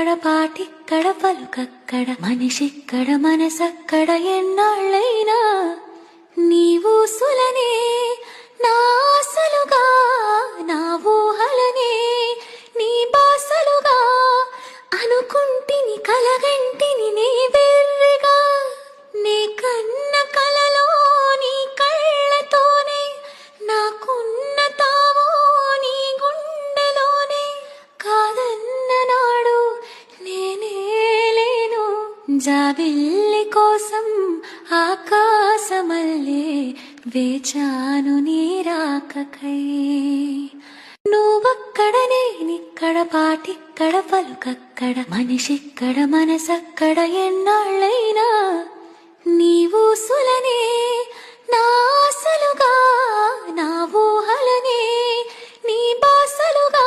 మాటిక్కడ పాటిక్కడ పలుకక్కడ మనిషిక్కడ మనసక్కడ ఎన్నాళ్ళైనా నీవు సులనే నా ఆశలుగా నా ఊహలనే నీ బాసలుగా అనుకుంటిని కలగంటిని నీ వెర్రిగా నీ కన్న కలలో నీ కళ్ళతోనే నాకున్న తావో నీ గుండెలోనే కాదన్న నాడు నేనే లేను జాబిల్లి కోసం ఆకాశమల్లే వేచాను నీ రాకకై నువ్వక్కడ నేనిక్కడ పాటిక్కడ పలుకక్కడ మనిషిక్కడ మనసక్కడ ఎన్నాళ్ళైనా నీవు సులనే నా ఆశలుగా నా ఊహలనే నీ బాసలుగా